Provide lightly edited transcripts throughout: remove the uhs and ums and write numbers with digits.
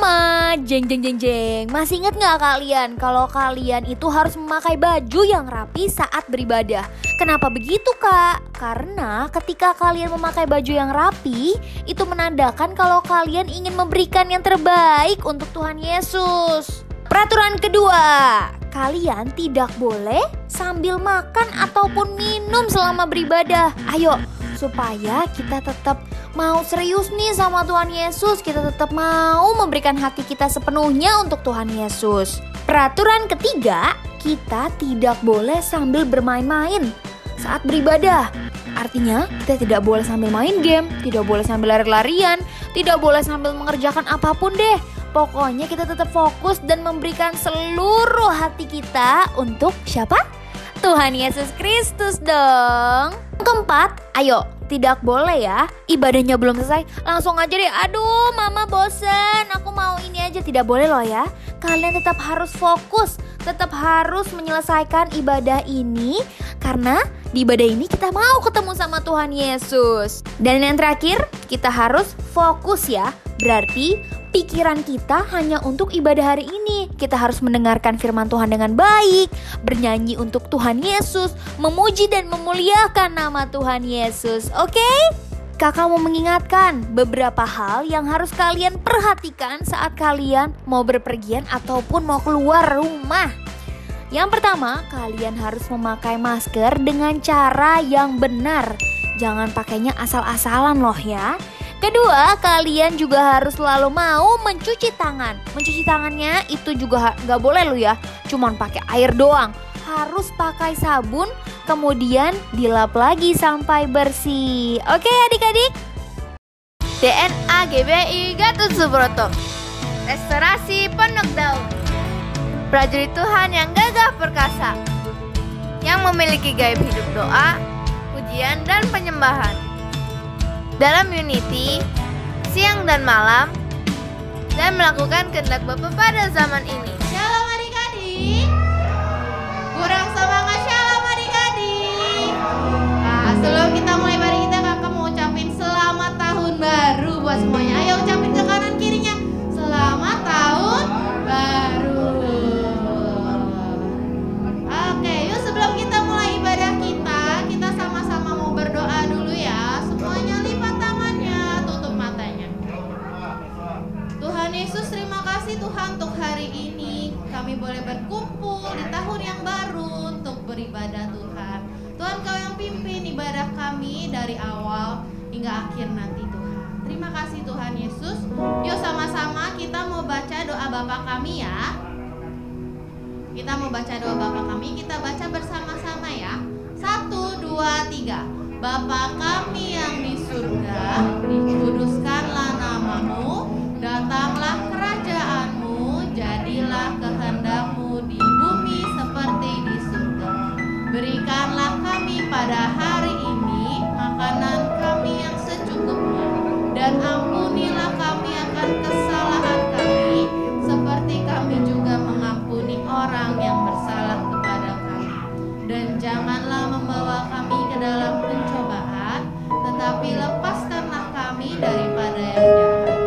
Mama, jeng jeng jeng jeng. Masih ingat gak kalian kalau kalian itu harus memakai baju yang rapi saat beribadah? Kenapa begitu kak? Karena ketika kalian memakai baju yang rapi, itu menandakan kalau kalian ingin memberikan yang terbaik untuk Tuhan Yesus. Peraturan kedua, kalian tidak boleh sambil makan ataupun minum selama beribadah. Ayo, supaya kita tetap mau serius nih sama Tuhan Yesus, kita tetap mau memberikan hati kita sepenuhnya untuk Tuhan Yesus. Peraturan ketiga, kita tidak boleh sambil bermain-main saat beribadah. Artinya kita tidak boleh sambil main game, tidak boleh sambil lari-larian, tidak boleh sambil mengerjakan apapun deh. Pokoknya kita tetap fokus dan memberikan seluruh hati kita untuk siapa? Tuhan Yesus Kristus dong. Keempat, ayo, tidak boleh ya, ibadahnya belum selesai langsung aja deh, aduh mama bosen, aku mau ini aja. Tidak boleh loh ya. Kalian tetap harus fokus, tetap harus menyelesaikan ibadah ini, karena di ibadah ini kita mau ketemu sama Tuhan Yesus. Dan yang terakhir, kita harus fokus ya. Berarti pikiran kita hanya untuk ibadah hari ini. Kita harus mendengarkan firman Tuhan dengan baik, bernyanyi untuk Tuhan Yesus, memuji dan memuliakan nama Tuhan Yesus. Oke? Kakak mau mengingatkan beberapa hal yang harus kalian perhatikan saat kalian mau berpergian ataupun mau keluar rumah. Yang pertama, kalian harus memakai masker dengan cara yang benar. Jangan pakainya asal-asalan loh ya. Kedua, kalian juga harus selalu mau mencuci tangan. Mencuci tangannya itu juga gak boleh loh ya, cuman pakai air doang. Harus pakai sabun, kemudian dilap lagi sampai bersih. Oke adik-adik? DNA GBI Gatot Subroto, Restorasi Pondok Daun, prajurit Tuhan yang gagah perkasa, yang memiliki gaya hidup doa, pujian dan penyembahan. Dalam unity, siang dan malam, dan melakukan kehendak Bapa pada zaman ini. Shalom adik-adik. Kurang semangat shalom adik-adik. Nah, sebelum kita mulai ibadah kita, kakak mau ucapin selamat tahun baru buat semuanya. Ayo ucapin ke kanan kirinya, selamat tahun baru. Oke, yuk sebelum kita mulai ibadah kita sama-sama mau berdoa dulu ya. Semuanya lipat tangannya, tutup matanya. Tuhan Yesus, terima kasih Tuhan untuk hari ini kami boleh berkumpul di tahun yang baru untuk beribadah Tuhan. Tuhan, Kau yang pimpin ibadah kami dari awal hingga akhir nanti Tuhan. Terima kasih Tuhan Yesus. Yuk sama-sama kita mau baca doa Bapa kami ya. Kita mau baca doa Bapa kami, kita baca bersama-sama ya. 1, 2, 3. Bapa kami yang di surga, dikuduskanlah namamu, datanglah kerajaanmu, jadilah kehendak-Mu di bumi seperti di surga. Berikanlah kami pada hari ini makanan kami yang secukupnya, dan ampunilah kami akan kesalahan kami, seperti kami juga mengampuni orang yang bersalah kepada kami. Dan janganlah membawa kami ke dalam pencobaan, tetapi lepaskanlah kami daripada yang jahat.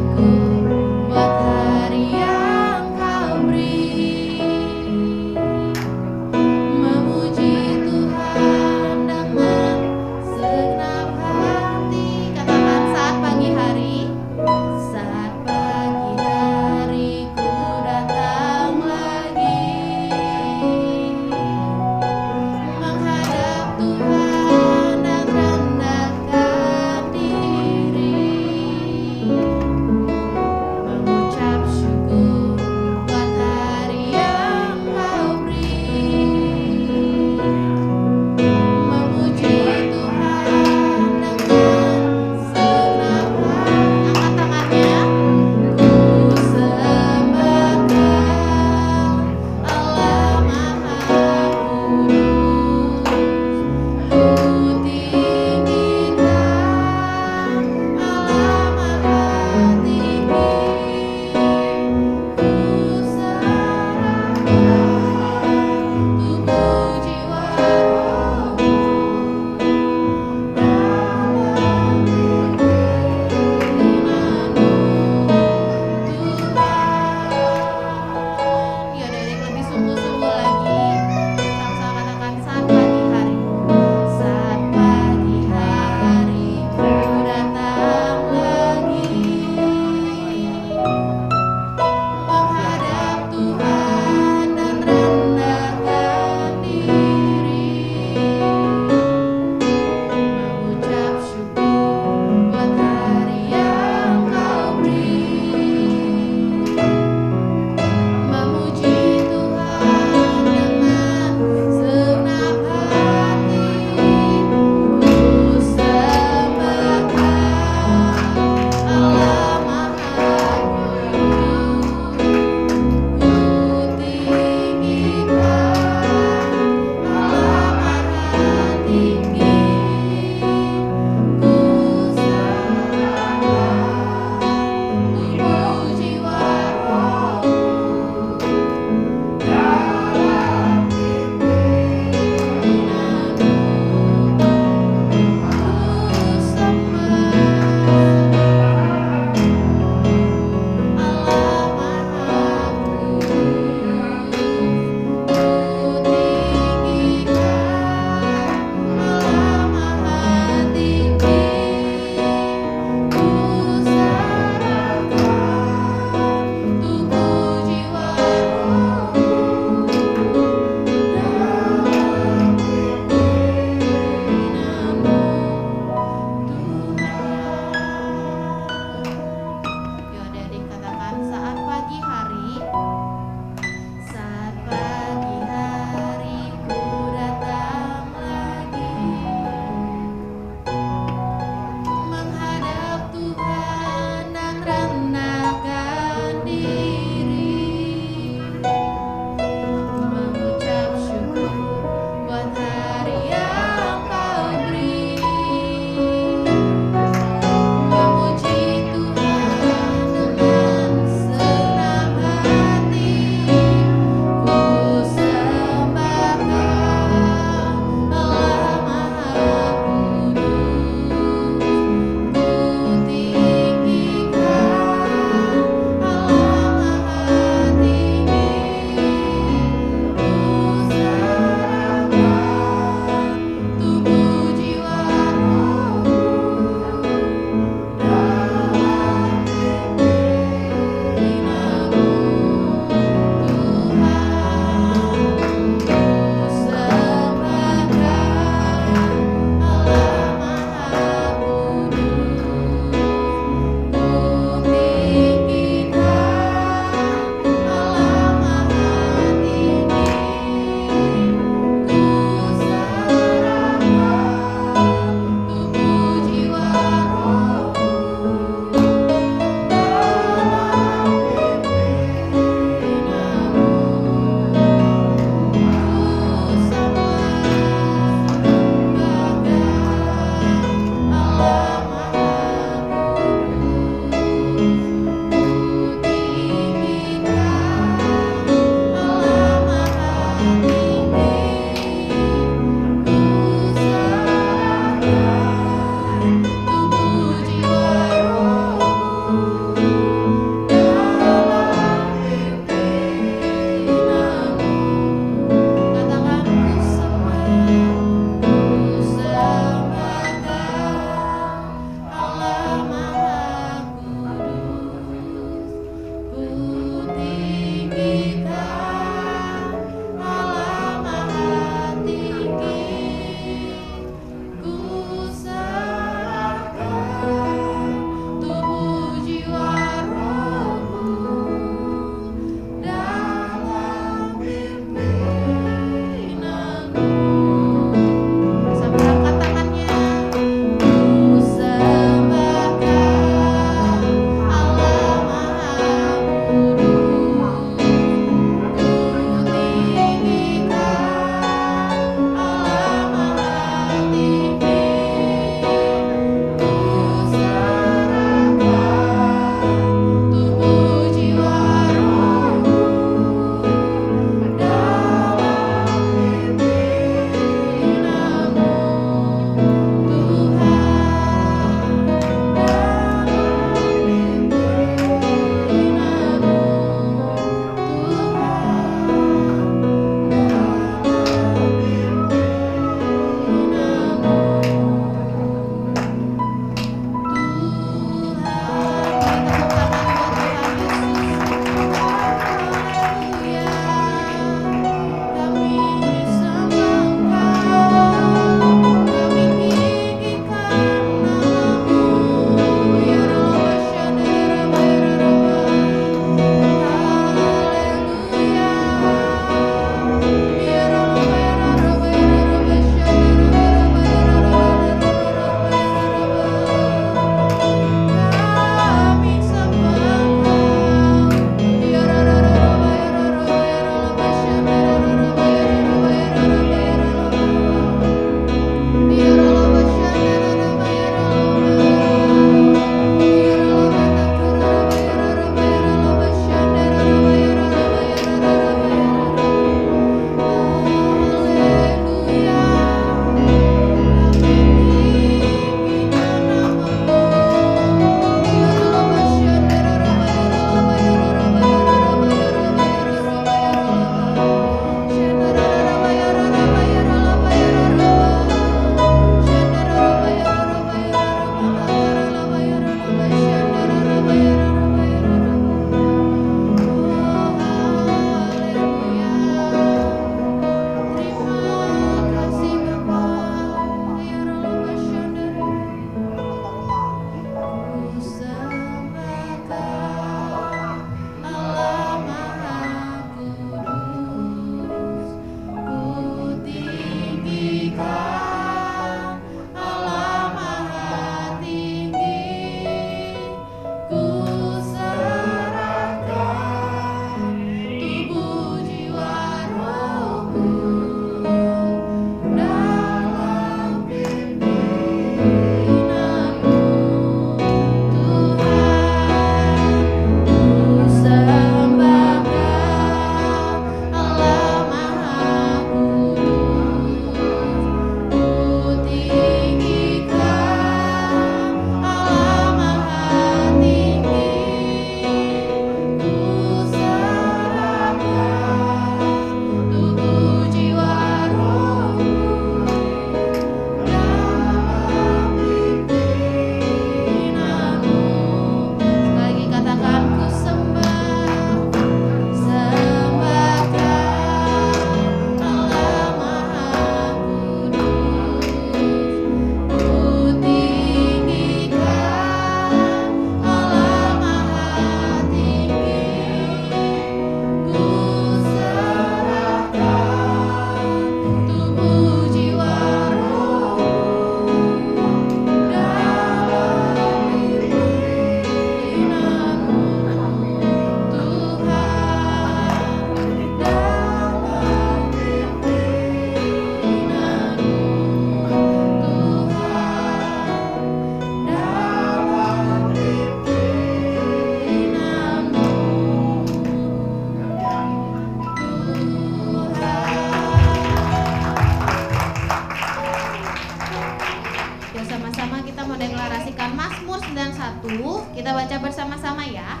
mendeklarasikan Mazmur 91. Kita baca bersama-sama ya.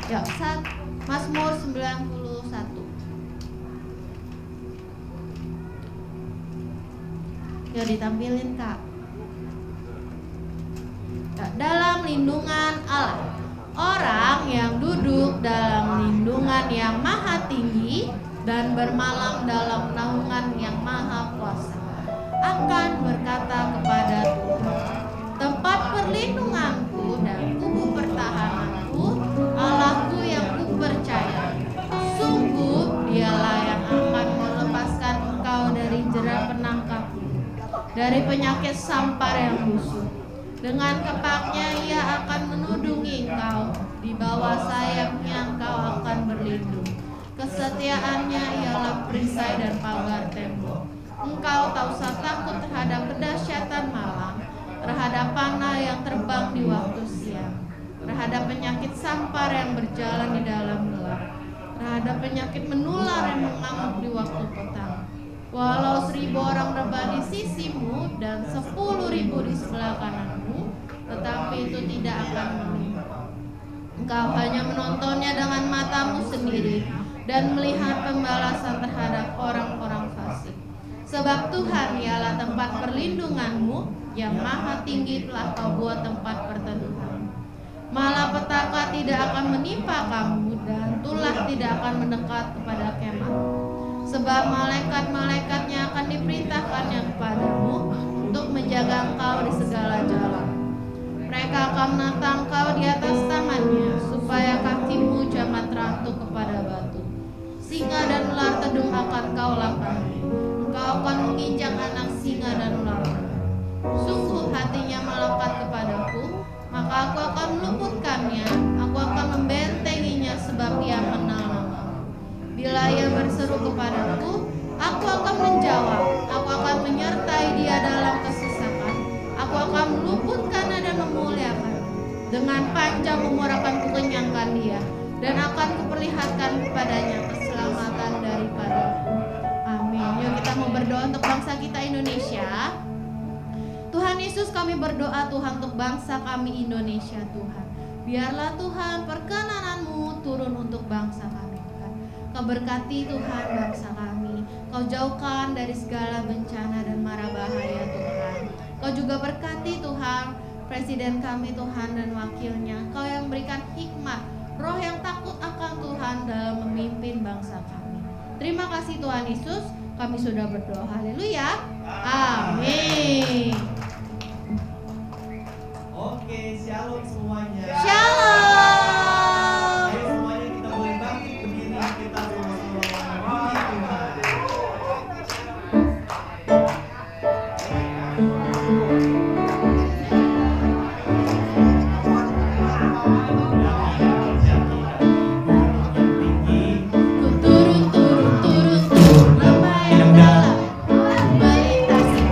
Yuk, Mazmur 91. Yuk ditampilin Kak. Dalam lindungan Allah, orang yang duduk dalam lindungan yang maha tinggi dan bermalam dalam naungan yang maha kuasa akan berkata kepada Tuhan, tempat perlindunganku dan kubu pertahananku, Allahku yang kupercaya. Sungguh dialah yang akan melepaskan engkau dari jerat penangkapmu, dari penyakit sampar yang busuk. Dengan kepaknya ia akan menudungi engkau, di bawah sayapnya engkau akan berlindung. Kesetiaannya ialah perisai dan pagar tembok. Engkau tak usah takut terhadap kedahsyatan malam, terhadap panah yang terbang di waktu siang, terhadap penyakit sampar yang berjalan di dalam gelap, terhadap penyakit menular yang mengamuk di waktu petang. Walau 1000 orang rebah di sisimu dan 10.000 di sebelah kananmu, tetapi itu tidak akan menimpa. Engkau hanya menontonnya dengan matamu sendiri dan melihat pembalasan terhadap orang-orang fasik. Sebab Tuhan ialah tempat perlindunganmu, yang maha tinggi telah kau buat tempat perteduhan. Malapetaka tidak akan menimpa kamu dan tulah tidak akan mendekat kepada kemah. Sebab malaikat-malaikatnya akan diperintahkannya kepadamu untuk menjaga engkau di segala jalan. Mereka akan menatang engkau di atas tangannya, supaya kakimu jangan terantuk kepada batu. Singa dan ular tedung akan kau langkahi. Engkau akan menginjak anak singa dan ular tedung. Sungguh hatinya melekat kepadaku, maka aku akan meluputkannya. Aku akan membentenginya sebab ia mengenal namaku. Bila ia berseru kepadaku, aku akan menjawab. Aku akan menyertai dia dalam kesesakan. Aku akan meluputkan dan memuliakan. Dengan panjang umur akan kukenyangkan dia, dan akan kuperlihatkan kepadanya keselamatan daripadaku. Amin. Yuk kita mau berdoa untuk bangsa kita Indonesia. Tuhan Yesus, kami berdoa Tuhan untuk bangsa kami Indonesia Tuhan. Biarlah Tuhan perkenanan-Mu turun untuk bangsa kami Tuhan. Kau berkati Tuhan bangsa kami. Kau jauhkan dari segala bencana dan mara bahaya Tuhan. Kau juga berkati Tuhan Presiden kami Tuhan dan wakilnya. Kau yang berikan hikmat, roh yang takut akan Tuhan dalam memimpin bangsa kami. Terima kasih Tuhan Yesus, kami sudah berdoa. Haleluya. Amin. Oke, shalom semuanya. Shalom. Ayo semuanya kita boleh bangkit berdiri, kita sama-sama memuji Tuhan. Turun, turun, turun, turun, ramai yang dalam melintasi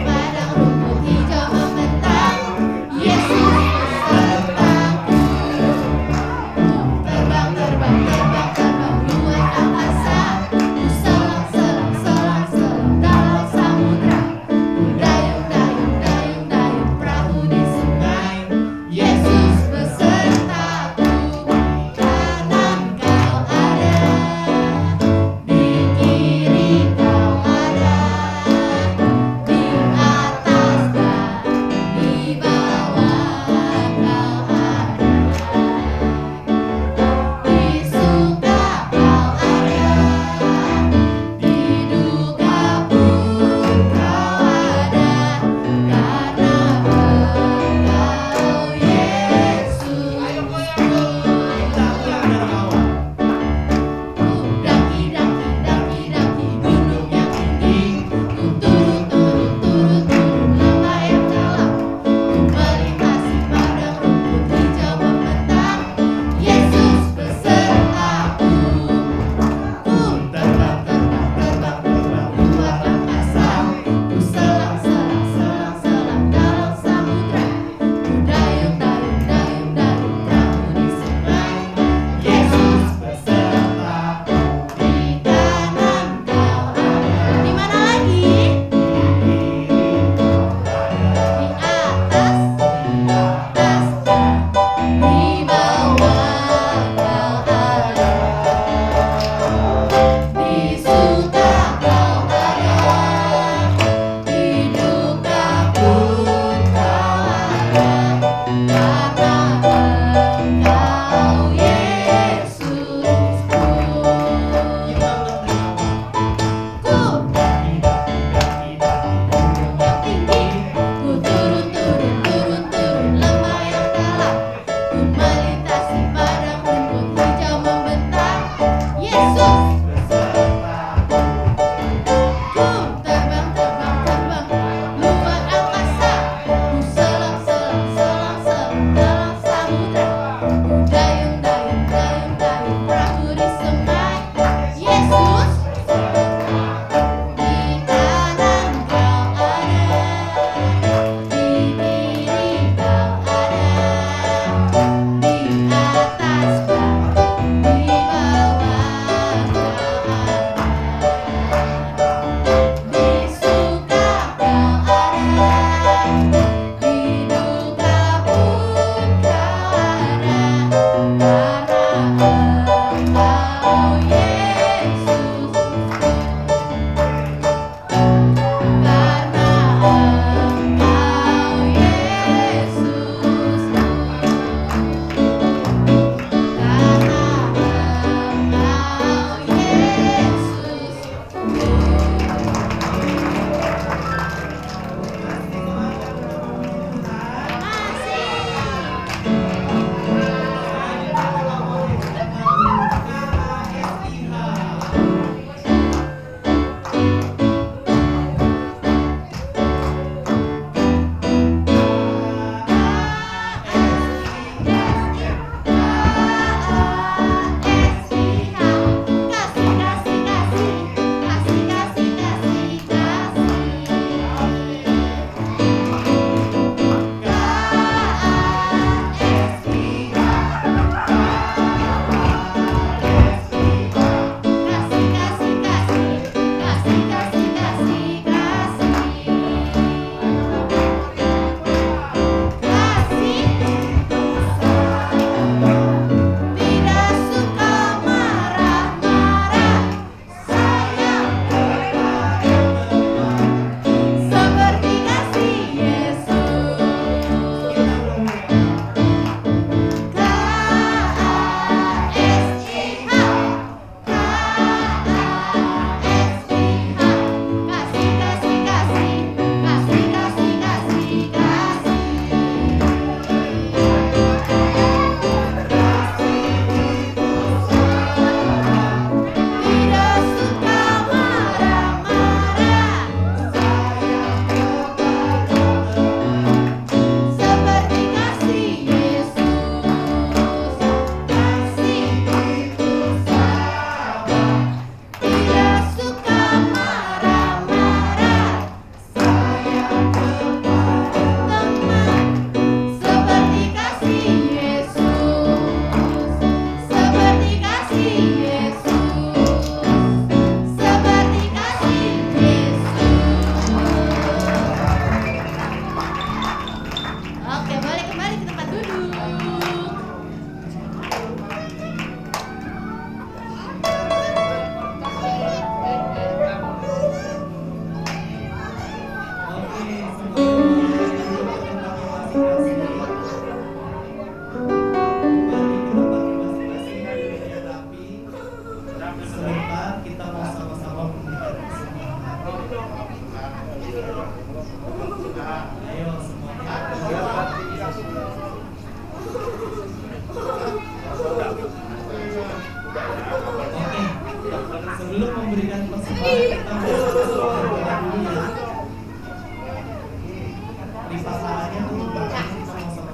lipat tangannya tutup matanya sama-sama.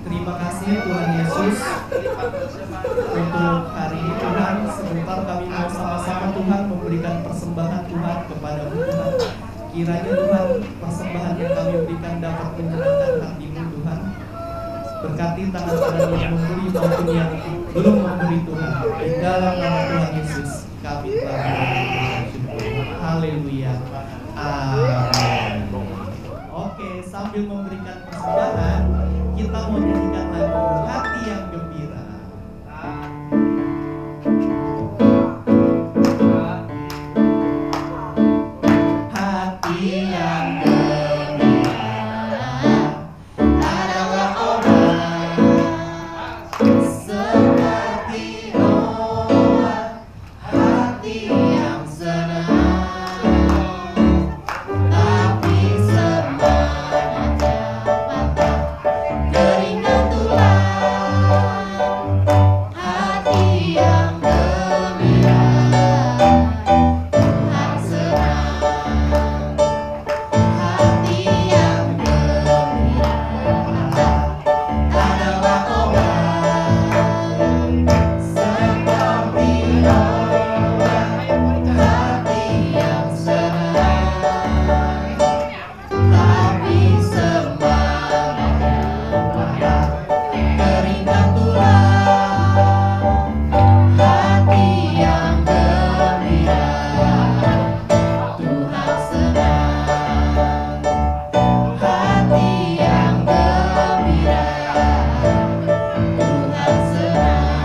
Terima kasih Tuhan Yesus untuk hari ini Tuhan. Sebentar kami mau sama-sama Tuhan memberikan persembahan Tuhan kepada-Mu Tuhan. Kiranya Tuhan persembahan yang kami berikan dapat menyenangkan hati-Mu Tuhan. Berkati tangan-tangan yang memberi maupun yang belum memberi Tuhan. Di dalam nama Tuhan Yesus kami telah bersyukur. Haleluya. Amin. Oke, sambil memberikan persembahan, kita mau nyanyikan lagu Hati yang Gembira. Hati yang gembira adalah obat seperti obat hati yang senang, tapi semangatnya patah keringat tulang. Hati yang gembira Tuhan senang. Hati yang gembira adalah obat seperti obat hati yang senang, tapi semangatnya patah keringat tulang. Hati yang gembira Tuhan senang. Hati yang gembira Tuhan senang.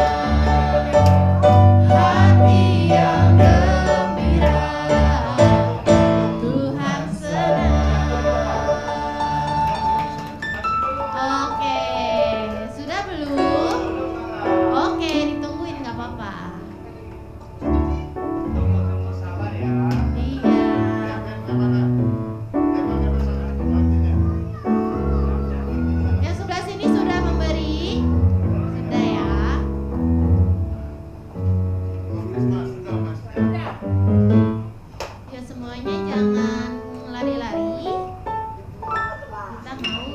Hati yang gembira Tuhan senang. Oke, sudah belum? Oke, ditungguin nggak apa-apa. Iya. Yang sebelah sini sudah memberi? Sudah ya. Ya semuanya jangan lari-lari. Kita mau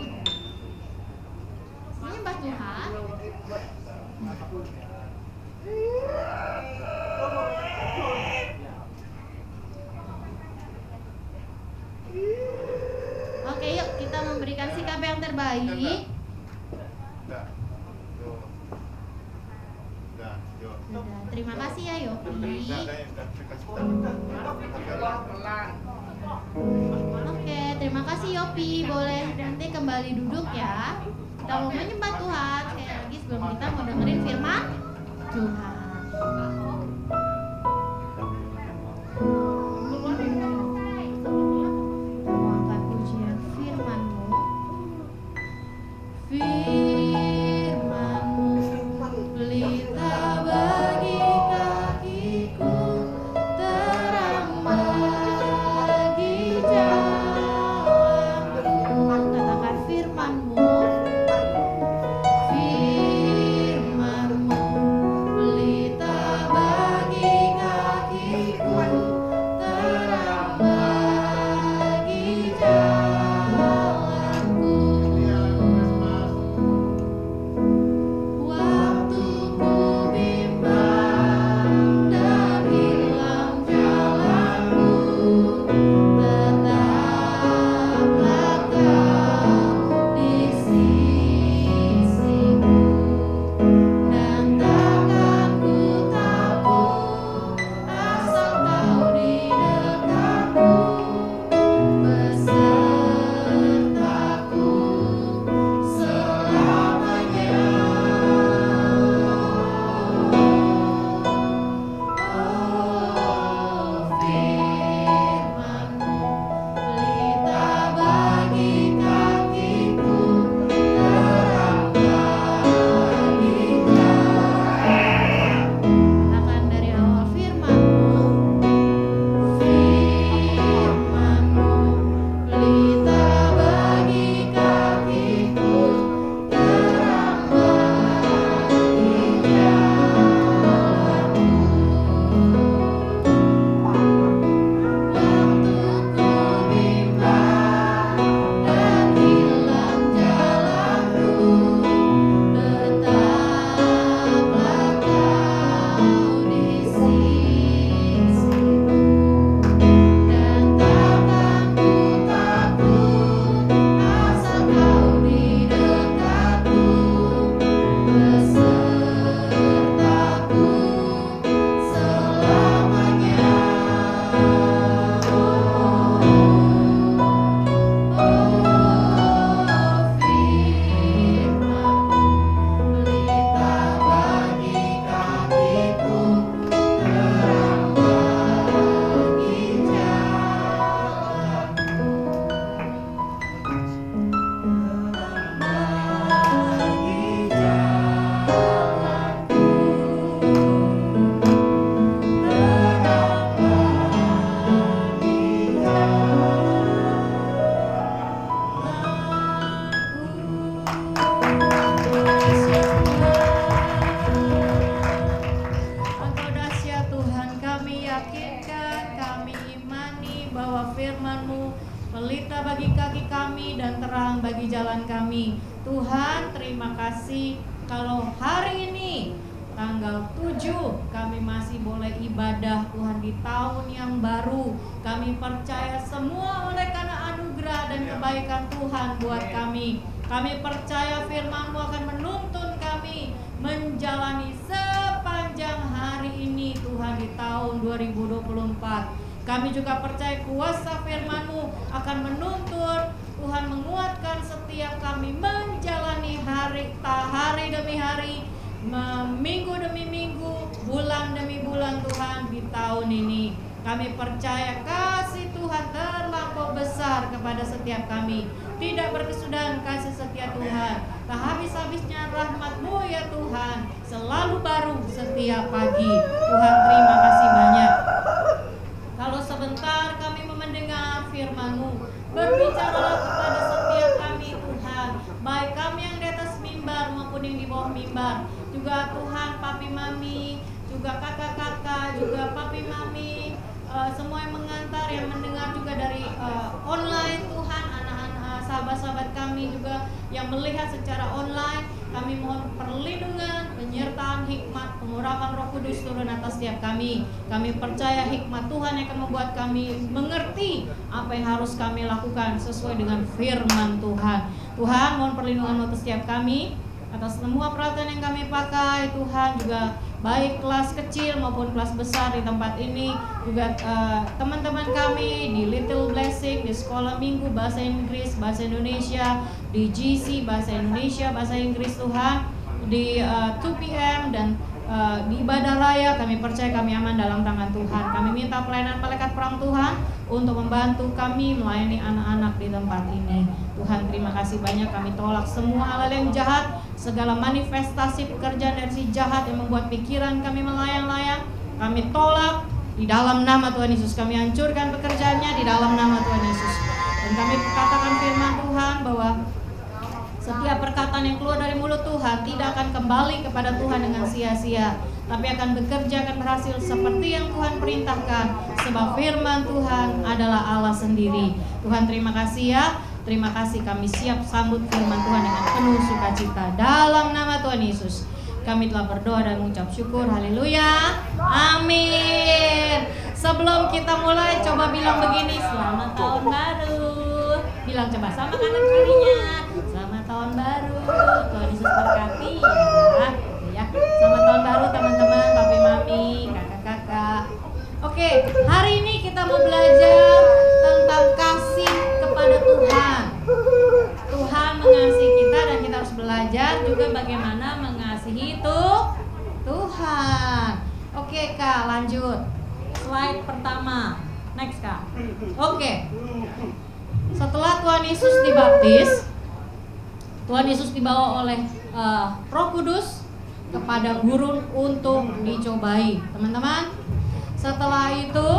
menyembah Tuhan. Oke, yuk kita memberikan sikap yang terbaik. Sudah, terima kasih ya Yopi. Oke, terima kasih Yopi. Boleh nanti kembali duduk ya. Kita mau menyembah Tuhan. Sekali lagi sebelum kita mau dengerin firman Tuhan. Angkat pujian firman-Mu. Firman-Mu pelita bagi kakiku, terang bagi jalanku. Katakan firman-Mu. Firman-Mu pelita firman-Mu, pelita bagi kaki kami dan terang bagi jalan kami. Tuhan, terima kasih kalau hari ini tanggal 7 kami masih boleh ibadah Tuhan di tahun yang baru. Kami percaya semua oleh karena anugerah dan kebaikan Tuhan buat kami. Kami percaya firman-Mu akan menuntun kami menjalani sepanjang hari ini Tuhan di tahun 2024. Kami juga percaya kuasa firman-Mu akan menuntun Tuhan, menguatkan setiap kami menjalani hari demi hari, minggu demi minggu, bulan demi bulan Tuhan di tahun ini. Kami percaya kasih Tuhan terlampau besar kepada setiap kami. Tidak berkesudahan kasih setia Tuhan, tak habis-habisnya rahmat-Mu ya Tuhan, selalu baru setiap pagi. Tuhan, terima kasih banyak. Kalau sebentar kami mendengar firman-Mu, berbicaralah kepada setiap kami Tuhan, baik kami yang di atas mimbar maupun yang di bawah mimbar. Juga Tuhan, papi mami, juga kakak-kakak, juga papi mami, semua yang mengantar, yang mendengar juga dari online Tuhan, anak-anak sahabat-sahabat kami juga yang melihat secara online. Kami mohon perlindungan, penyertaan, hikmat, pengurapan Roh Kudus turun atas setiap kami. Kami percaya hikmat Tuhan yang akan membuat kami mengerti apa yang harus kami lakukan sesuai dengan firman Tuhan. Tuhan, mohon perlindungan atas setiap kami, atas semua peralatan yang kami pakai. Tuhan, juga baik kelas kecil maupun kelas besar di tempat ini, juga teman-teman kami di Little Blessing, di sekolah minggu bahasa Inggris, bahasa Indonesia, di GC bahasa Indonesia, bahasa Inggris Tuhan, di 2 PM dan di ibadah raya. Kami percaya kami aman dalam tangan Tuhan. Kami minta pelayanan malaikat perang Tuhan untuk membantu kami melayani anak-anak di tempat ini. Tuhan, terima kasih banyak. Kami tolak semua hal yang jahat, segala manifestasi pekerjaan dari si jahat yang membuat pikiran kami melayang-layang. Kami tolak di dalam nama Tuhan Yesus. Kami hancurkan pekerjaannya di dalam nama Tuhan Yesus. Dan kami katakan firman Tuhan bahwa setiap perkataan yang keluar dari mulut Tuhan tidak akan kembali kepada Tuhan dengan sia-sia, tapi akan bekerja, akan berhasil seperti yang Tuhan perintahkan. Sebab firman Tuhan adalah Allah sendiri. Tuhan, terima kasih ya. Terima kasih, kami siap sambut firman Tuhan dengan penuh sukacita. Dalam nama Tuhan Yesus kami telah berdoa dan mengucap syukur. Haleluya. Amin. Sebelum kita mulai, coba bilang begini: selamat tahun baru. Bilang coba sama kanan kirinya, selamat tahun baru. Tuhan Yesus berkati ya. Selamat tahun baru teman-teman, papi mami, kakak-kakak. Oke, hari ini kita mau belajar tentang kasih kepada Tuhan. Tuhan mengasihi kita dan kita harus belajar juga bagaimana mengasihi Tuhan. Oke Kak, lanjut. Slide pertama. Next Kak. Oke. Setelah Tuhan Yesus dibaptis, Tuhan Yesus dibawa oleh Roh Kudus kepada gurun untuk dicobai. Teman-teman, setelah itu,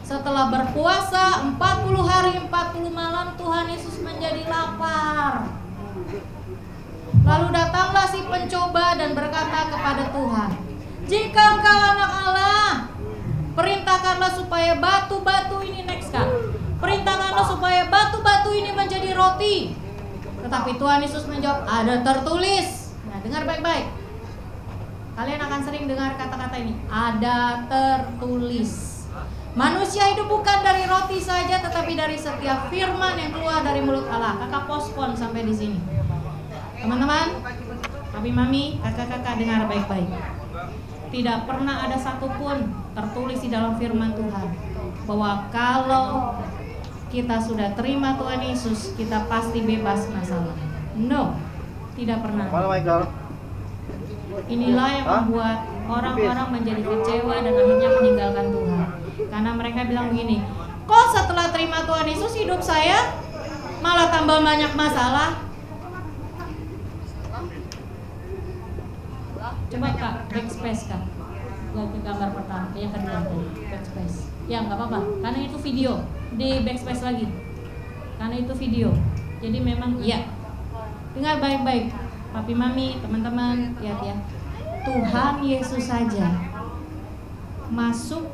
setelah berpuasa 40 hari 40 malam, Tuhan Yesus menjadi lapar. Lalu datanglah si pencoba dan berkata kepada Tuhan, "Jika Engkau anak Allah, perintahkanlah supaya batu-batu ini," next Kak, "perintahkanlah supaya batu-batu ini menjadi roti." Tetapi Tuhan Yesus menjawab, "Ada tertulis." Nah, dengar baik-baik. Kalian akan sering dengar kata-kata ini, ada tertulis. Manusia hidup bukan dari roti saja, tetapi dari setiap firman yang keluar dari mulut Allah. Kakak pospon sampai di sini. Teman-teman, papi mami, kakak-kakak dengar baik-baik. Tidak pernah ada satupun tertulis di dalam firman Tuhan bahwa kalau kita sudah terima Tuhan Yesus, kita pasti bebas masalah. No, tidak pernah. Inilah yang membuat orang-orang menjadi kecewa dan akhirnya meninggalkan Tuhan. Karena mereka bilang begini, kok setelah terima Tuhan Yesus hidup saya malah tambah banyak masalah. Coba Kak, backspace Kak. Ke gambar pertama, yang kedua tadi, backspace. Ya nggak apa-apa, karena itu video. Di backspace lagi, karena itu video. Jadi memang iya. Dengar baik-baik, papi mami, teman-teman, lihat ya. Tuhan Yesus saja masuk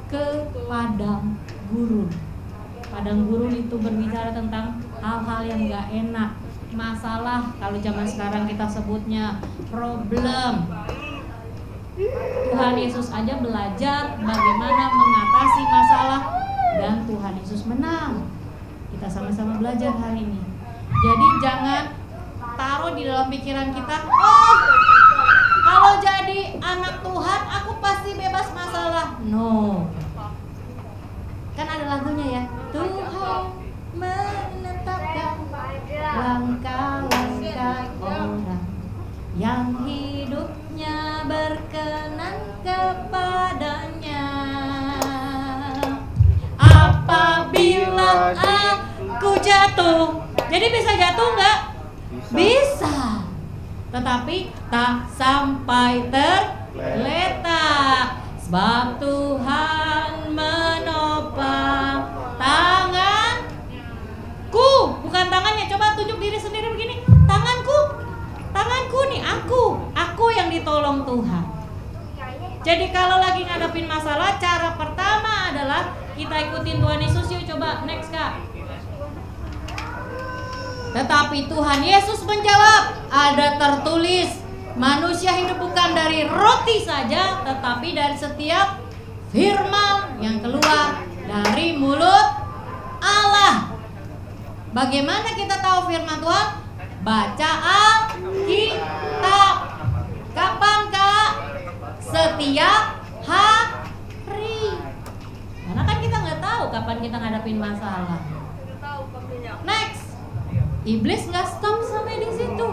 ke padang gurun Kadang guru itu berbicara tentang hal-hal yang gak enak, masalah, kalau zaman sekarang kita sebutnya problem. Tuhan Yesus aja belajar bagaimana mengatasi masalah dan Tuhan Yesus menang. Kita sama-sama belajar hari ini. Jadi jangan taruh di dalam pikiran kita, oh kalau jadi anak Tuhan aku pasti bebas masalah. No. Kan ada lagunya ya, Tuhan menetapkan langkah-langkah orang yang hidupnya berkenan kepadanya. Apabila aku jatuh, jadi bisa jatuh nggak? Bisa. Tetapi tak sampai tergeletak, sebab Tuhan menopang tanganku. Bukan tangannya, coba tunjuk diri sendiri begini. Tanganku nih, aku yang ditolong Tuhan. Jadi kalau lagi ngadepin masalah, cara pertama adalah kita ikutin Tuhan Yesus. Yuk coba next Kak. Tetapi Tuhan Yesus menjawab, ada tertulis, manusia hidup bukan dari roti saja, tetapi dari setiap firman yang keluar dari mulut Allah. Bagaimana kita tahu firman Tuhan? Baca Alkitab. Kapan Kak? Setiap hari. Karena kan kita nggak tahu kapan kita ngadapin masalah. Next. Iblis nggak stop sampai di situ.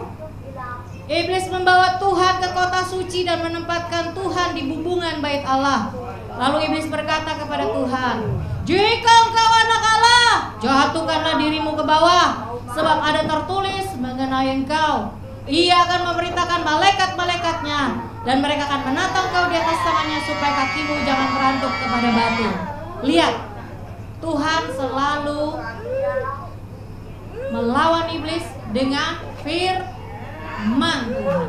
Iblis membawa Tuhan ke kota suci dan menempatkan Tuhan di bumbungan bait Allah. Lalu iblis berkata kepada Tuhan, jika engkau anak Allah, jatuhkanlah dirimu ke bawah, sebab ada tertulis mengenai engkau, Ia akan memerintahkan malaikat-malaikatnya, dan mereka akan menatang engkau di atas tangannya, supaya kakimu jangan merantuk kepada batu. Lihat, Tuhan selalu melawan iblis dengan firman Tuhan.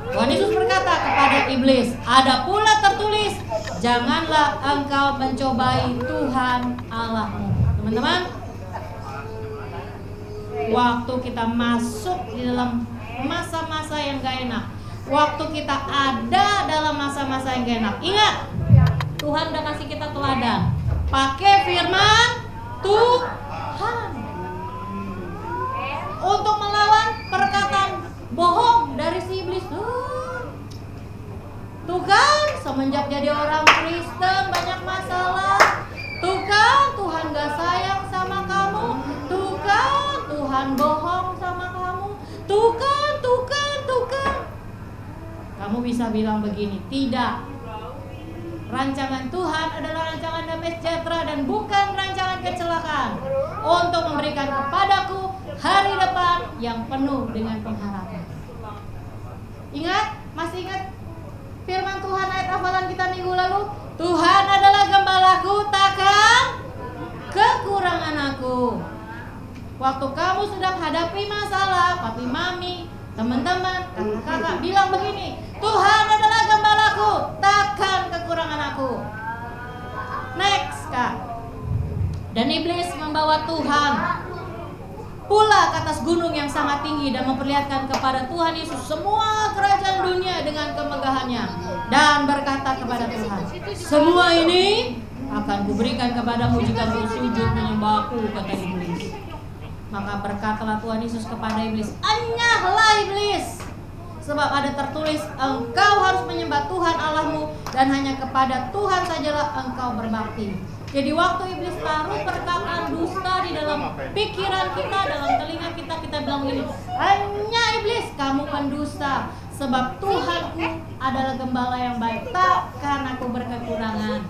Tuhan Yesus berkata kepada iblis, ada pula tertulis, janganlah engkau mencobai Tuhan Allahmu. Teman-teman, waktu kita masuk di dalam masa-masa yang gak enak, waktu kita ada dalam masa-masa yang gak enak, ingat, Tuhan udah kasih kita teladan, pakai firman Tuhan untuk melawan perkataan bohong dari si iblis. Tuh kan, semenjak jadi orang Kristen banyak masalah. Tuh kan, Tuhan gak sayang sama kamu. Tuh kan, Tuhan bohong sama kamu. Tuh kan. Kamu bisa bilang begini, tidak. Rancangan Tuhan adalah rancangan damai sejahtera dan bukan rancangan kecelakaan, untuk memberikan kepadaku hari depan yang penuh dengan pengharapan. Ingat? Masih ingat firman Tuhan ayat hafalan kita minggu lalu? Tuhan adalah gembalaku, takkan kekurangan aku. Waktu kamu sedang hadapi masalah, papi mami, teman-teman, kakak-kakak bilang begini, Tuhan adalah gembalaku, takkan kekurangan aku. Next Kak. Dan iblis membawa Tuhan pula ke atas gunung yang sangat tinggi dan memperlihatkan kepada Tuhan Yesus semua kerajaan dunia dengan kemegahannya, dan berkata kepada Tuhan, semua ini akan kuberikan kepadamu jika kau sujud menyembahku, kata iblis. Maka berkatalah Tuhan Yesus kepada iblis, enyahlah iblis, sebab ada tertulis, engkau harus menyembah Tuhan Allahmu, dan hanya kepada Tuhan sajalah engkau berbakti. Jadi waktu iblis taruh perkataan dusta di dalam pikiran kita, dalam telinga kita, kita bilang begini, hanya iblis, kamu pendusta, sebab Tuhanku adalah gembala yang baik, takkan aku berkekurangan.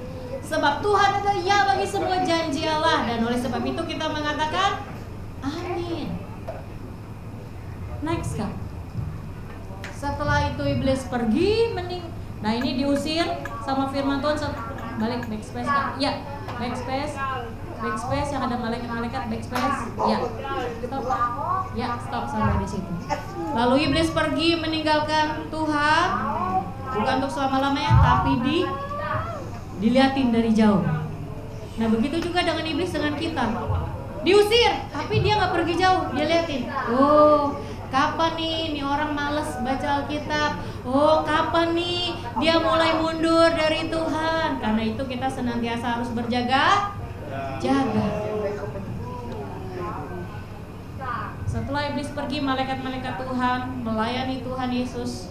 Sebab Tuhan adalah ya bagi semua janji Allah, dan oleh sebab itu kita mengatakan amin. Next Kak. Setelah itu iblis pergi nah ini diusir sama firman Tuhan. Balik backspace Kak. Ya, backspace yang ada malaikat-malaikat, backspace. Ya. Stop. Ya, stop sampai di situ. Lalu iblis pergi meninggalkan Tuhan, bukan untuk selama-lamanya, tapi dilihatin dari jauh. Nah begitu juga dengan iblis dengan kita. Diusir, tapi dia nggak pergi jauh. Dia liatin, oh kapan nih orang males baca Alkitab. Oh kapan nih dia mulai mundur dari Tuhan. Karena itu kita senantiasa harus berjaga. Setelah iblis pergi, malaikat-malaikat Tuhan melayani Tuhan Yesus,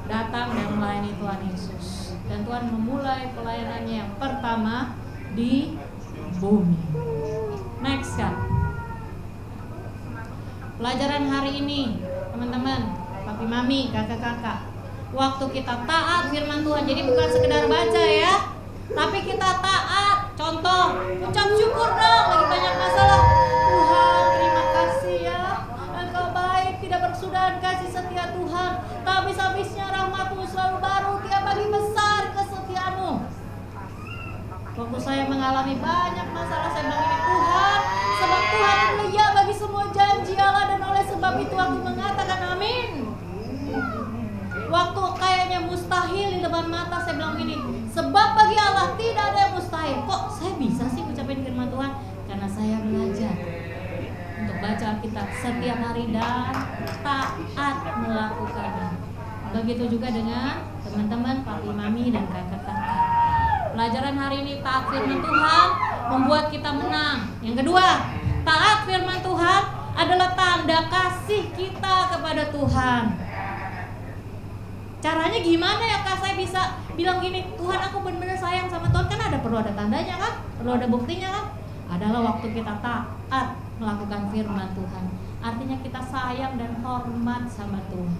datang dan melayani Tuhan Yesus. Dan Tuhan memulai pelayanannya yang pertama di bumi. Next kan. Pelajaran hari ini, teman-teman, papi mami, kakak-kakak. Waktu kita taat firman Tuhan, jadi bukan sekedar baca ya, tapi kita taat. Contoh, ucap syukur dong, lagi banyak masalah. Tuhan, terima kasih ya, Engkau baik, tidak berkesudahan kasih setia Tuhan. Tak habis-habisnya rahmat-Mu selalu baru, tiap pagi besar kesetiaan-Mu. Waktu saya mengalami banyak masalah, saya bilang ini, Tuhan, sebab Tuhan adalah ya bagi semua janji Allah, dan oleh sebab itu aku mengatakan amin. Waktu kayaknya mustahil di depan mata, saya bilang gini, sebab bagi Allah tidak ada yang mustahil. Kok saya bisa sih ucapin firman Tuhan? Karena saya belajar untuk baca Alkitab setiap hari dan taat melakukannya. Begitu juga dengan teman-teman, papi, mami, dan kakak-kakak. Pelajaran hari ini, taat firman Tuhan membuat kita menang. Yang kedua, taat firman Tuhan adalah tanda kasih kita kepada Tuhan. Caranya gimana ya Kak, saya bisa bilang gini, Tuhan aku benar-benar sayang sama Tuhan? Kan perlu ada tandanya kan? Perlu ada buktinya kan? Adalah waktu kita taat melakukan firman Tuhan. Artinya kita sayang dan hormat sama Tuhan.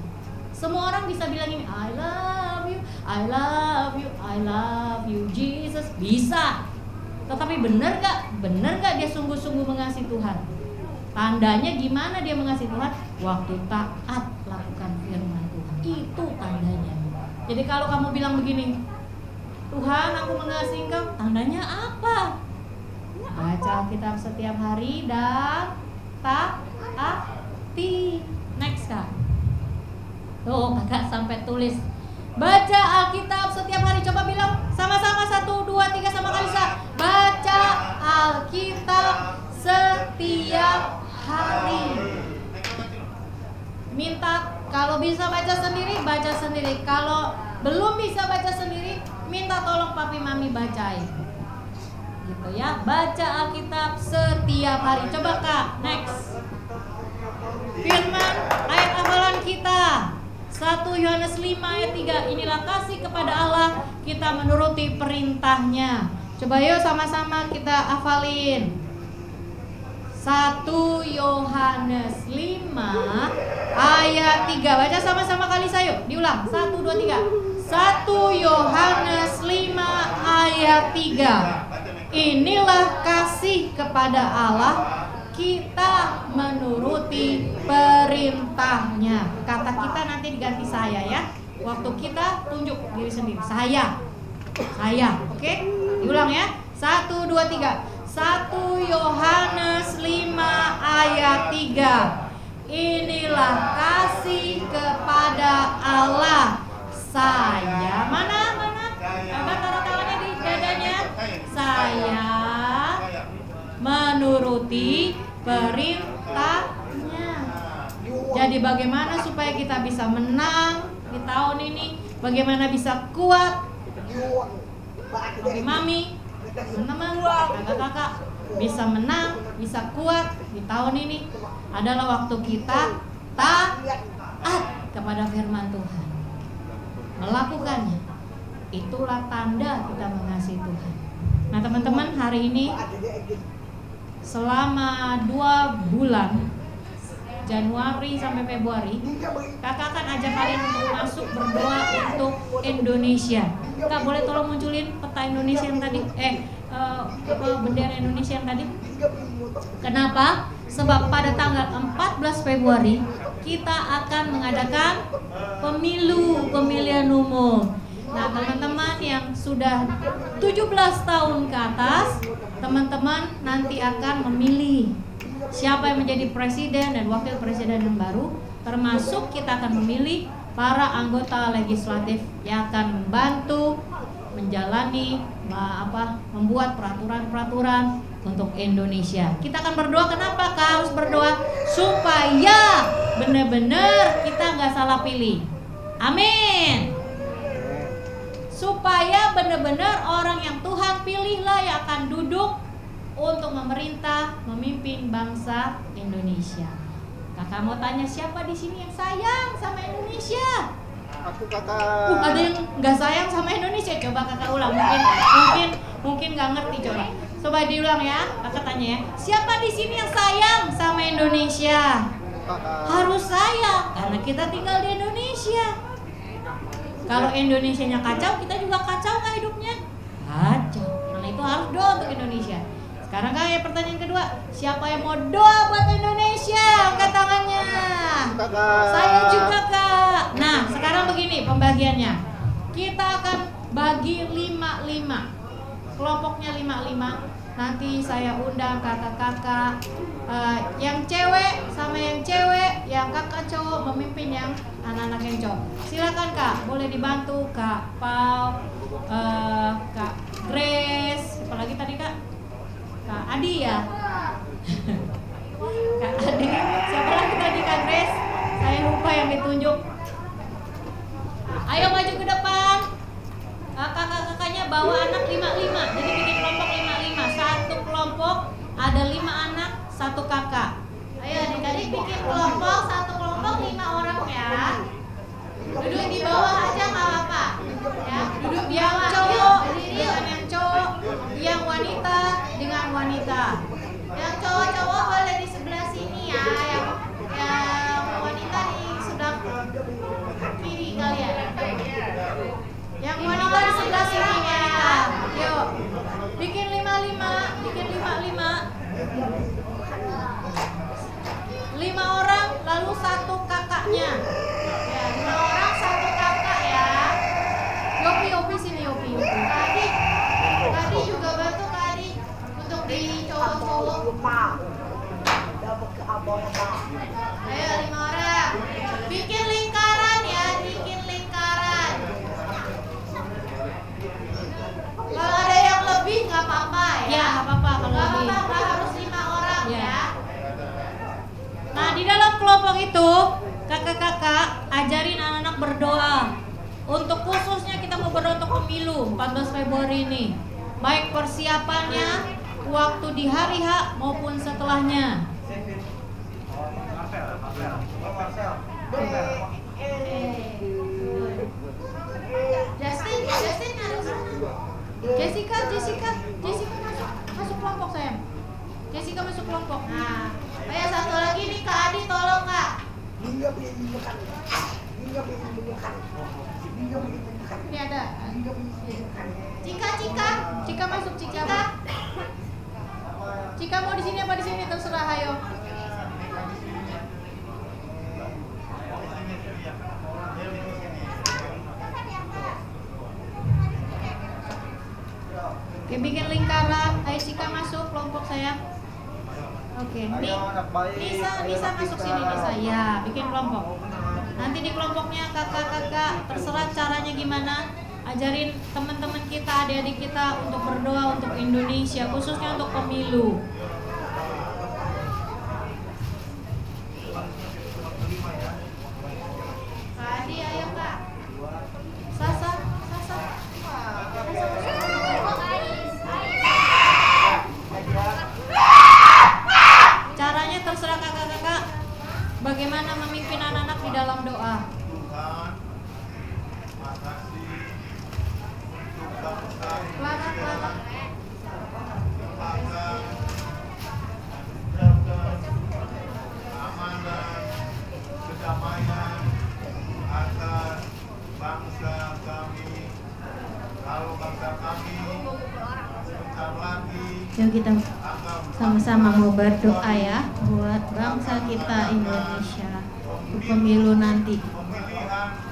Semua orang bisa bilang ini, I love you, I love you, I love you Jesus. Bisa. Tetapi benar gak? Benar gak dia sungguh-sungguh mengasihi Tuhan? Tandanya gimana dia mengasihi Tuhan? Waktu taat lakukan firman Tuhan. Itu tandanya. Jadi kalau kamu bilang begini, Tuhan aku mengasihi Engkau, tandanya apa? Baca Alkitab setiap hari dan taati. Next Kak. Tuh kakak sampai tulis, baca Alkitab setiap hari. Coba bilang sama-sama, 1, 2, 3 sama Kalisa. Baca Alkitab setiap hari. Minta, kalau bisa baca sendiri, baca sendiri. Kalau belum bisa baca sendiri, minta tolong papi mami bacain. Gitu ya, baca Alkitab setiap hari. Coba Kak, next. Firman ayat hafalan kita 1 Yohanes 5 ayat 3. Inilah kasih kepada Allah, kita menuruti perintahnya. Coba yuk sama-sama kita hafalin. 1 Yohanes 5 ayat 3. Baca sama-sama kali saya. Diulang. 1, 2, 3. 1 Yohanes 5 ayat 3. Inilah kasih kepada Allah, kita menuruti perintahnya. Kata kita nanti diganti saya ya. Waktu kita tunjuk diri sendiri. Saya. Oke? Diulang ya. 1, 2, 3. 1 Yohanes 5 ayat 3. Inilah kasih kepada Allah. Saya mana? Coba taruh tangannya di dadanya. Saya menuruti perintahnya. Jadi bagaimana supaya kita bisa menang di tahun ini? Bagaimana bisa kuat? Papi mami, teman-teman, kakak-kakak bisa menang, bisa kuat di tahun ini adalah waktu kita taat kepada firman Tuhan, melakukannya. Itulah tanda kita mengasihi Tuhan. Nah teman-teman, hari ini selama 2 bulan, Januari sampai Februari, kakak akan ajak kalian untuk masuk berdoa untuk Indonesia. Kak, boleh tolong munculin peta Indonesia yang tadi? Bendera Indonesia yang tadi. Kenapa? Sebab pada tanggal 14 Februari kita akan mengadakan pemilihan umum. Nah, teman-teman yang sudah 17 tahun ke atas, teman-teman nanti akan memilih siapa yang menjadi presiden dan wakil presiden yang baru. Termasuk kita akan memilih para anggota legislatif yang akan membantu menjalani membuat peraturan-peraturan untuk Indonesia. Kita akan berdoa. Kenapa Kak harus berdoa? Supaya benar-benar kita nggak salah pilih. Amin. Supaya benar-benar orang yang Tuhan pilihlah yang akan duduk untuk memerintah, memimpin bangsa Indonesia. Kakak mau tanya, siapa di sini yang sayang sama Indonesia? Aku kakak. Ada yang nggak sayang sama Indonesia? Coba kakak ulang. Mungkin nggak ngerti. Coba diulang ya. Kakak tanya ya. Siapa di sini yang sayang sama Indonesia? Harus sayang karena kita tinggal di Indonesia. Kalau Indonesianya kacau, kita juga kacau nggak hidupnya? Kacau. Karena itu harus doa untuk Indonesia. Sekarang kayak pertanyaan kedua, siapa yang mau doa buat Indonesia? Angkat tangannya. Saya juga Kak. Nah sekarang begini pembagiannya. Kita akan bagi 5-5. Kelompoknya 5-5. Nanti saya undang kakak-kakak yang cewek sama yang cewek, yang kakak cowok memimpin yang anak-anak yang cowok. Silakan Kak, boleh dibantu Kak Pau, Kak Grace, apalagi tadi Kak? Kak Adi ya? Kak Adi, siapa lagi tadi Kak Grace? Saya lupa yang ditunjuk. Ayo maju ke depan. Kakak-kakaknya bawa anak 5-5. Jadi bikin kelompok 5-5. Satu kelompok ada 5 anak, 1 kakak. Ayo adik-adik bikin kelompok, satu kelompok 5 orang ya. Duduk di bawah aja nggak apa-apa. Ya, duduk di Yang bawah. cowok Yuk, berdiri dengan yuk. yang cowok, yang wanita dengan wanita. Yang cowok-cowok boleh di sebelah sini ya. Yang wanita di sebelah kiri kalian. Yang wanita di sebelah sini ya. Yuk. Bikin 5-5, bikin 5-5. 5 orang lalu 1 kakaknya. Ya, 5 orang, 1 kakak ya. Yopi sini Yopi. Kadi juga bantu Kadi untuk di cowok-cowok. Ayo 5 orang. Bikin lingkaran ya, bikin lingkaran. Kalau ada yang lebih nggak apa-apa ya. Ya, nggak apa-apa kalau Nggak lebih. apa-apa, nggak harus 5 orang Ya. ya. Nah, di dalam kelompok itu, kakak-kakak ajarin anak-anak berdoa. Untuk khususnya kita mau berdoa untuk pemilu 14 Februari ini. Baik persiapannya, waktu di hari H maupun setelahnya. Justin harus sana. Jessica masuk kelompok sayang. Jessica masuk kelompok. Nah, ayo satu lagi nih Kak Adi, tolong Kak. Ini ada. Cika masuk Cika. Cika mau di sini apa di sini terserah ayo. Oke, bikin lingkaran. Ayo Cika masuk kelompok saya. Oke, Nisa masuk sini Nisa. Ya, bikin kelompok. Nanti di kelompoknya kakak-kakak terserah caranya gimana. Ajarin teman-teman kita, adik-adik kita untuk berdoa untuk Indonesia, khususnya untuk pemilu. Kak Adi, ayo Kak. Sasa. Caranya terserah kakak-kakak bagaimana memimpin anak-anak di dalam doa. Pelakak. Kedamaian atas bangsa kami. Kalau bangsa kami sebentar lagi Yuk kita sama-sama mau berdoa ya buat bangsa kita Indonesia untuk pemilu nanti.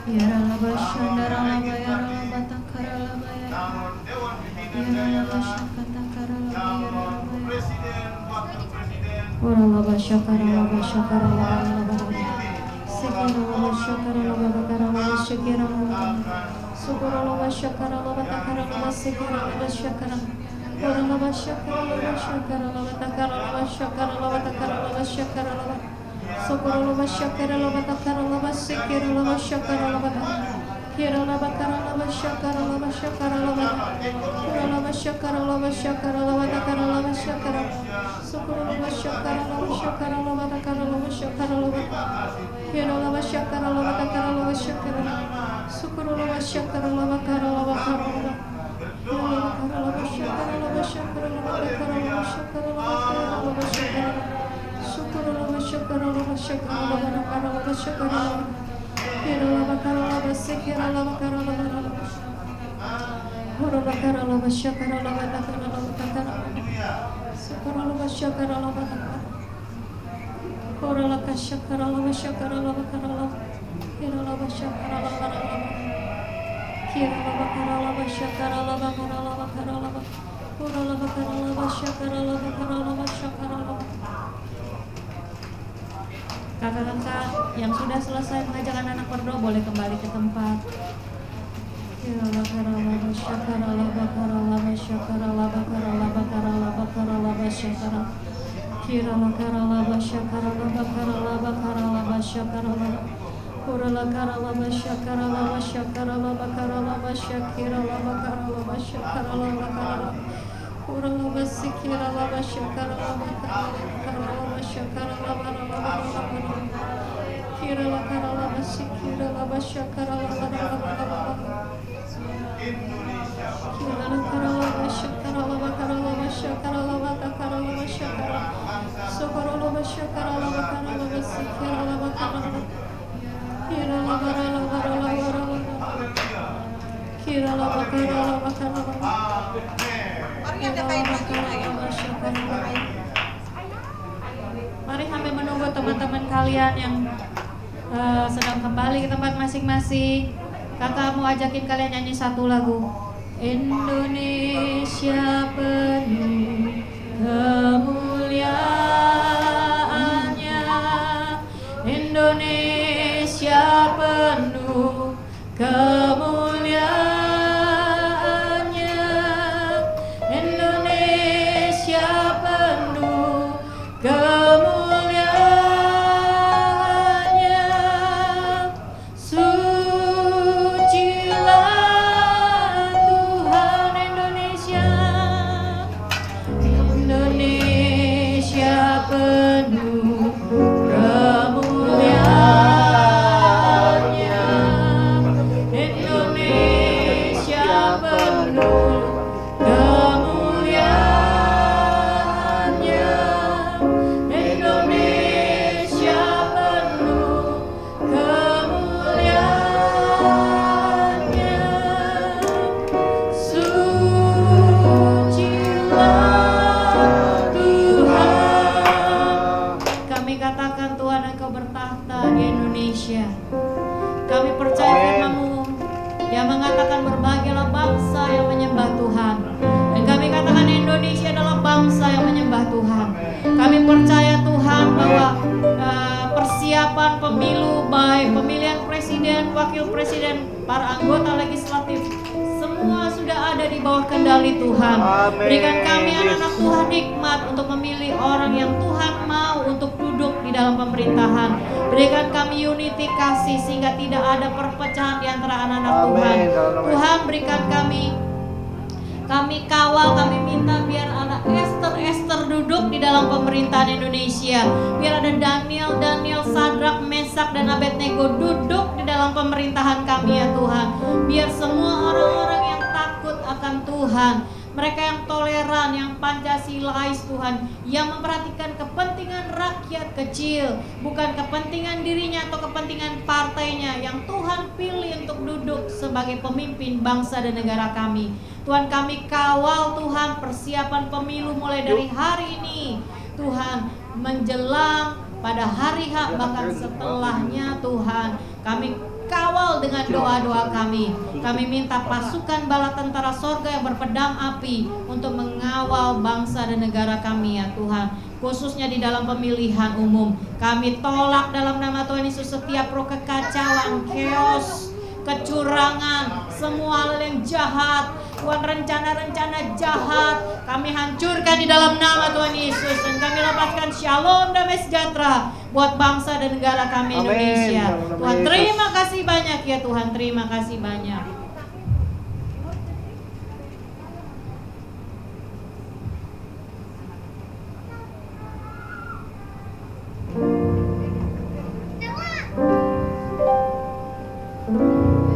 Ya Rabba Shandara Rabba ya Rabba Takara Rabba ya Rabba Shakatakara Rabba ya Rabba presiden, wakil presiden, Rabba Shakara Rabba Shakara Rabba Sekira Rabba Shakara Rabba Bakara Rabba Shakira Rabba Sukuralaba shakaralaba takaralaba sekaralaba shakaram. Koralaba shakaralaba shakaralaba takaralaba shakaralaba takaralaba shakaralaba. Sukuralaba shakaralaba takaralaba sekaralaba shakaralaba. Kiralaba karalaba shakaralaba shakaralaba. Koralaba shakaralaba shakaralaba takaralaba shakaram. Sukuralaba shakaralaba shakaralaba takaralaba shakaralaba. Kiralaba shakaralaba takaralaba shakaralaba. Sukuralaba shakaralaba karalaba karalaba. Kiralaba karalaba shakaralaba shakaralaba takaralaba shakaralaba karalaba shakaralaba. Sukuralaba shakaralaba shakaralaba karalaba shakaralaba. Kiralaba karalaba sekiralaba karalaba. Koralaba karalaba shakaralaba takaralaba takaralaba. Sukuralaba shakaralaba takaralaba. Koralaba shakaralaba shakaralaba karalaba. Kiralaba shakaralaba karalaba. Kiralaba karalaba shakaralaba karalaba karalaba. Koralaba karalaba shakaralaba karalaba shakaralaba. Kakak-kakak yang sudah selesai mengajak anak-anak berdoa boleh kembali ke tempat. Kiralaba karalaba shakaralaba karalaba shakaralaba karalaba karalaba karalaba shakaralaba. Kiralaba karalaba shakaralaba karalaba karalaba shakaralaba. Kurala karalaba shakaralaba shakaralaba karalaba shakiralaba karalaba shakaralaba karalaba. Kuralaba sikiralaba shakaralaba karalaba shakaralaba karalaba. Kirala karalaba sikiralaba shakaralaba karalaba. Kirala karalaba shakaralaba karalaba shakaralaba karalaba shakaralaba. Sokoralaba shakaralaba karalaba sikiralaba karalaba. Kirala karalaba karalaba. Kirala karalaba karalaba. Mari sambil menunggu teman-teman kalian yang sedang kembali ke tempat masing-masing. Kakak mau ajakin kalian nyanyi satu lagu. Indonesia penuh kemuliaannya, Indonesia penuh kemuliaannya, Indonesia penuh kemuliaannya. Sucilah Tuhan Indonesia, Indonesia penuh kemuliaannya, Indonesia penuh kemuliaannya, Indonesia penuh kemuliaannya. Sucilah Tuhan. Kami katakan Tuhan Engkau bertahta di Indonesia. Kami percaya firman-Mu yang mengatakan berbahagialah bangsa yang menyembah Tuhan. Dan kami katakan Indonesia adalah bangsa yang menyembah Tuhan. Kami percaya Tuhan bahwa persiapan pemilu, baik pemilihan presiden, wakil presiden, para anggota legislatif, semua sudah ada di bawah kendali Tuhan. Berikan kami anak-anak Tuhan hikmat untuk memilih orang yang Tuhan mau untuk duduk di dalam pemerintahan. Berikan kami unity kasih sehingga tidak ada perpecahan di antara anak-anak Tuhan. Tuhan berikan kami kawal, kami minta biar ada Esther duduk di dalam pemerintahan Indonesia. Biar ada Daniel, Sadrak, Mesak, dan Abednego duduk di dalam pemerintahan kami ya Tuhan. Biar semua orang-orang yang takut akan Tuhan, mereka yang toleran, yang Pancasilais Tuhan, yang memperhatikan kepentingan rakyat kecil, bukan kepentingan dirinya atau kepentingan partainya, yang Tuhan pilih untuk duduk sebagai pemimpin bangsa dan negara kami. Tuhan, kami kawal Tuhan persiapan pemilu mulai dari hari ini Tuhan, menjelang pada hari H bahkan setelahnya Tuhan. Kami kawal dengan doa-doa kami. Kami minta pasukan bala tentara sorga yang berpedang api untuk mengawal bangsa dan negara kami ya Tuhan. Khususnya di dalam pemilihan umum. Kami tolak dalam nama Tuhan Yesus setiap roh kekacauan, chaos, kecurangan, semua hal yang jahat, Tuhan, rencana-rencana jahat kami hancurkan di dalam nama Tuhan Yesus. Dan kami lepaskan shalom, damai sejahtera buat bangsa dan negara kami Indonesia. Tuhan, terima kasih banyak ya Tuhan, terima kasih banyak.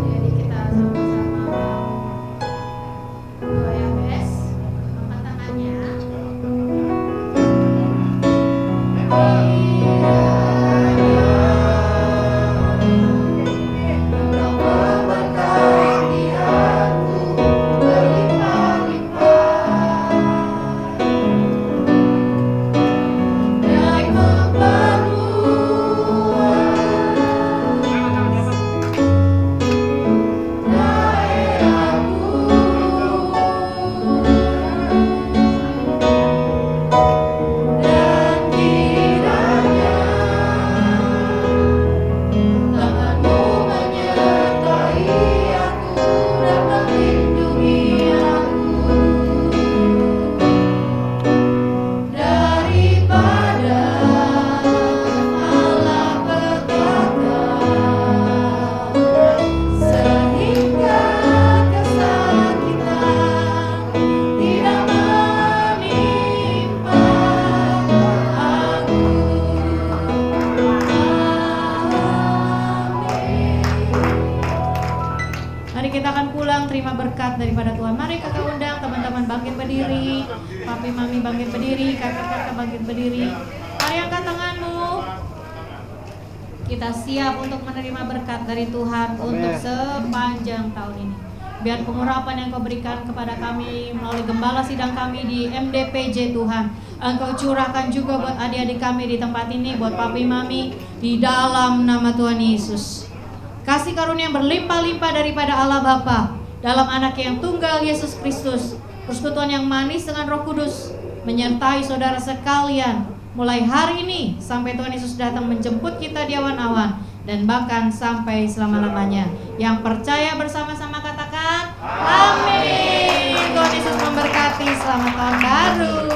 Jadi kita sama-sama doa ya guys, angkat tangannya. Mari kita akan pulang terima berkat daripada Tuhan. Mari kakak undang teman-teman bangkit berdiri, papi mami bangkit berdiri, kakak-kakak bangkit berdiri. Mari angkat tanganmu. Kita siap untuk menerima berkat dari Tuhan untuk sepanjang tahun ini. Biar pengurapan yang Kau berikan kepada kami melalui gembala sidang kami di MDPJ Tuhan, Engkau curahkan juga buat adik-adik kami di tempat ini, buat papi mami, di dalam nama Tuhan Yesus. Kasih karunia yang berlimpah-limpah daripada Allah Bapa dalam anak yang tunggal Yesus Kristus, persekutuan yang manis dengan Roh Kudus menyertai saudara sekalian mulai hari ini sampai Tuhan Yesus datang menjemput kita di awan-awan, dan bahkan sampai selama-lamanya. Yang percaya bersama-sama katakan amin. Tuhan Yesus memberkati. Selamat tahun baru.